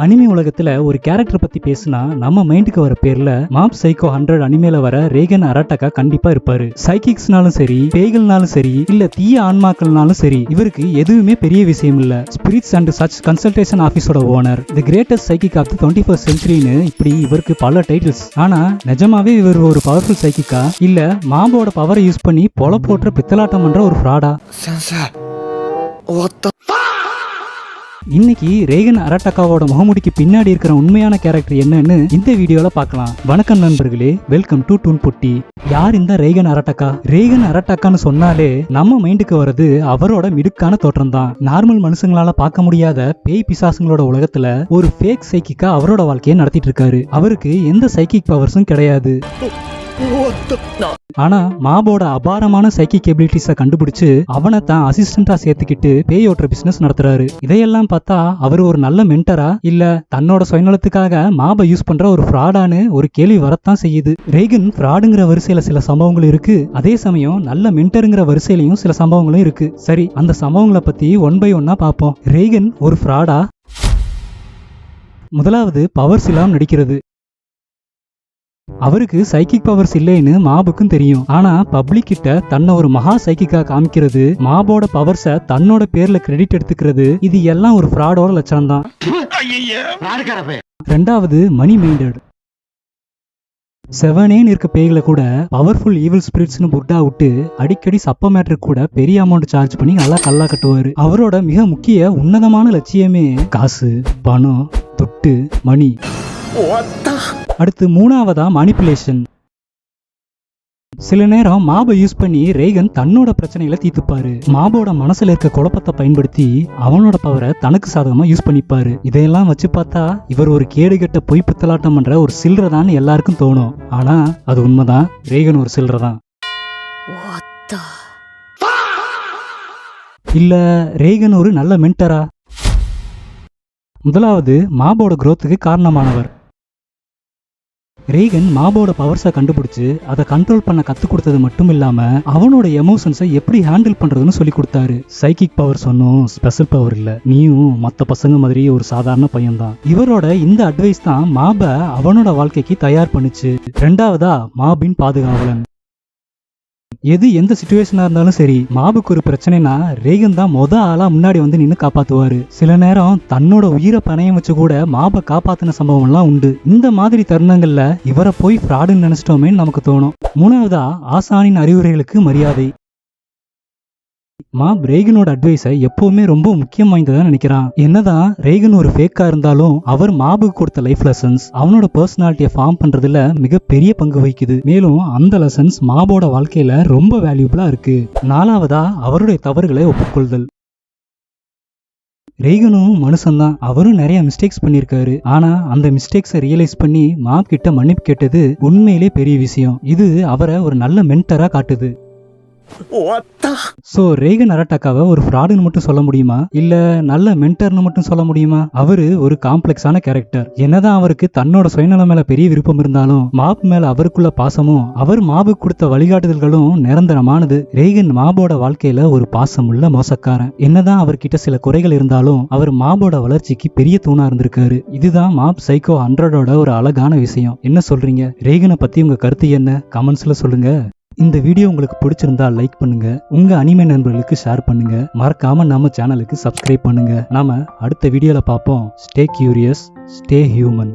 Anime உலகத்துல ஒரு character பத்தி பேசினா நம்ம மைண்டுக்கு வர பேர்ல மாப் சைக்கோ 100 அனிமேல வர ரேகன் அரட்டாக்கா கண்டிப்பா இருப்பாரு. சைக்கிக்ஸ்னாலும் சரி, பேய்கள்னாலும் சரி, இல்ல தீய ஆன்மாக்கள்னாலும் சரி, இவருக்கு எதுவுமே பெரிய விஷயம் இல்ல. ஸ்பிரிட்ஸ் அண்ட் சச் கன்சல்டேஷன் ஆபீஸோட owner, the greatest psychic of the 21st சென்ச்சுரின்னு இப்படி இவருக்கு பல டைட்டில்ஸ். ஆனா நிஜமாவே இவர் ஒரு பவர்ஃபுல் சைக்கிக்கா இல்ல மாம்போட பவரை யூஸ் பண்ணி பொல போற்ற பித்தலாட்டம் பண்ற ஒரு ஃப்ராடா? இன்னைக்கு ரேகன் அரட்டாக்காவோட முகமுடிக்கு பின்னாடி இருக்கிற உண்மையான கேரக்டர் என்னன்னு இந்த வீடியோல பார்க்கலாம். வணக்கம் நண்பர்களே, வெல்கம் டு டூன் பொட்டி. யார் இந்த ரேகன் அரட்டாக்கா? ரேகன் அரட்டாக்கான்னு சொன்னாலே நம்ம மைண்டுக்கு வர்றது அவரோட மிடுக்கான தோற்றம் தான். நார்மல் மனுஷங்களால பார்க்க முடியாத பேய் பிசாசுங்களோட உலகத்துல ஒரு ஃபேக் சைக்கிக்கா அவரோட வாழ்க்கையை நடத்திட்டு இருக்காரு. அவருக்கு எந்த சைக்கிக் பவர்ஸும் கிடையாது. ஆனா மாபோட அபாரமான சைக்கிக் எபிலிட்டிஸ கண்டுபிடிச்சு அவனை தான் அசிஸ்டண்டா சேர்த்துக்கிட்டு பேயோட்ற பிசினஸ் நடத்துறாரு. இதையெல்லாம் பார்த்தா அவர் ஒரு நல்ல மென்டரா இல்ல தன்னோட சுயநலத்துக்காக மாபை யூஸ் பண்ற ஒரு ஃப்ராடான்னு ஒரு கேள்வி வரத்தான் செய்யுது. ரேகன் ஃப்ராடுங்கிற வரிசையில சில சம்பவங்கள் இருக்கு, அதே சமயம் நல்ல மென்டருங்கிற வரிசையிலையும் சில சம்பவங்களும் இருக்கு. சரி, அந்த சம்பவங்களை பத்தி ஒன் பை ஒன்னா பார்ப்போம். ரேகன் ஒரு ஃப்ராடா? முதலாவது, பவர்ஸ் இல்லாம நடிக்கிறது. அவருக்கு சைக்கிக் பவர்ஸ் இல்லைன்னு மாபுக்கும் தெரியும். ஆனா பப்ளிக் கிட்ட தன்னை ஒரு மகா சைக்கிக்கா காமிக்கிறது, மாபோட பவர்ஸ தன்னோட பேர்ல கிரெடிட் எடுத்துக்கிறது, இது எல்லாம் ஒரு ஃப்ராடோட லட்சணம் தான். ரெண்டாவது, மணி மைண்டட். 7 இருக்க பேய்களை கூட பவர்ஃபுல் ஈவில் ஸ்பிரிட்ஸ்னு புட்டா விட்டு அடிக்கடி சப்ப மேட்டருக்கு கூட பெரிய அமௌண்ட் சார்ஜ் பண்ணி நல்லா கல்லா கட்டுவாரு. அவரோட மிக முக்கிய உன்னதமான லட்சியமே காசு, பணம், துட்டு, மணி. அடுத்து மூணாவதா மனிப்புலேஷன். சில நேரம் மாபை யூஸ் பண்ணி ரேகன் தன்னோட பிரச்சனைகளை தீர்த்துப்பாரு. மாபோட மனசுல இருக்க குழப்பத்தை பயன்படுத்தி அவனோட பவரை தனக்கு சாதகமா யூஸ் பண்ணிப்பாரு. இதையெல்லாம் வச்சு பார்த்தா இவர் ஒரு கேடுகட்ட பொய் பித்தலாட்டம் பண்ற ஒரு சில்லறதான் எல்லாருக்கும் தோணும். ஆனா அது உண்மைதான், ரேகன் ஒரு சில்லறதான். இல்ல ரேகன் ஒரு நல்ல மென்டரா? முதலாவது, மாபோட குரோத்துக்கு காரணமானவர். ரேகன் மாபோட பவர்ஸை கண்டுபிடிச்சு அதை கண்ட்ரோல் பண்ண கத்து கொடுத்தது மட்டும் இல்லாம அவனோட எமோஷன்ஸை எப்படி ஹேண்டில் பண்றதுன்னு சொல்லி கொடுத்தாரு. சைக்கிக் பவர்ஸ் ஒன்னும் ஸ்பெஷல் பவர் இல்ல, நீயும் மத்த பசங்க மாதிரி ஒரு சாதாரண பையன் தான். இவரோட இந்த அட்வைஸ் தான் மாப அவனோட வாழ்க்கைக்கு தயார் பண்ணுச்சு. ரெண்டாவதா, மாபின் பாதுகாவலன். எது எந்த சிச்சுவேஷனா இருந்தாலும் சரி, மாபுக்கு ஒரு பிரச்சனைனா ரேகன் தான் ஆளா முன்னாடி வந்து நின்னு காப்பாத்துவாரு. சில நேரம் தன்னோட உயிரை பணையம் வச்சு கூட மாபை காப்பாத்தின சம்பவம் எல்லாம் உண்டு. இந்த மாதிரி தருணங்கள்ல இவரை போய் ஃப்ராடுன்னு நினைச்சிட்டோமே நமக்கு தோணும். மூணாவதா, ஆசானின் அறிவுரைகளுக்கு மரியாதை. மாப் ரேகனோட அட்வைஸை எப்பவுமே ரொம்ப முக்கியம் வாய்ந்ததா நினைக்கிறான். என்னதான் ரேகன் ஒரு ஃபேக்கா இருந்தாலும் அவர் மாபுக்கு கொடுத்த லைஃப் லெசன்ஸ் அவனோட பர்சனாலிட்டியை ஃபார்ம் பண்றதுல மிகப்பெரிய பங்கு வகிக்குது. மேலும் அந்த லெசன்ஸ் மாபோட வாழ்க்கையில ரொம்ப வேல்யூபிளா இருக்கு. நாலாவதா, அவருடைய தவறுகளை ஒப்புக்கொள்தல். ரேகனும் மனுஷன்தான், அவரும் நிறைய மிஸ்டேக்ஸ் பண்ணிருக்காரு. ஆனா அந்த மிஸ்டேக்ஸை ரியலைஸ் பண்ணி மாப் கிட்ட மன்னிப்பு கேட்டது உண்மையிலே பெரிய விஷயம். இது அவரை ஒரு நல்ல மென்டரா காட்டுது. சோ ரேகன் அரட்டாக்காவை ஒரு ஃப்ராடுன்னு மட்டும் சொல்ல முடியுமா இல்ல நல்ல மென்டர்னு மட்டும் சொல்ல முடியுமா? அவரு ஒரு காம்ப்ளெக்ஸான கேரக்டர். என்னதான் அவருக்கு தன்னோட சுயநலம் மேல பெரிய விருப்பம் இருந்தாலும் மாப் மேல அவருக்குள்ள பாசமும் அவர் மாபுக்கு கொடுத்த வழிகாட்டுதல்களும் நிரந்தரமானது. ரேகன் மாபோட வாழ்க்கையில ஒரு பாசமுள்ள மோசக்காரன். என்னதான் அவர்கிட்ட சில குறைகள் இருந்தாலும் அவர் மாபோட வளர்ச்சிக்கு பெரிய தூணா இருந்திருக்காரு. இதுதான் மாப் சைக்கோ 100ஓட ஒரு அழகான விஷயம். என்ன சொல்றீங்க? ரேகனை பத்தி உங்க கருத்து என்ன? கமெண்ட்ஸ்ல சொல்லுங்க. இந்த வீடியோ உங்களுக்கு பிடிச்சிருந்தா லைக் பண்ணுங்க, உங்க அனிமே நண்பர்களுக்கு ஷேர் பண்ணுங்க, மறக்காம நம்ம சேனலுக்கு சப்ஸ்கிரைப் பண்ணுங்க. நாம அடுத்த வீடியோல பார்ப்போம். Stay curious, stay human.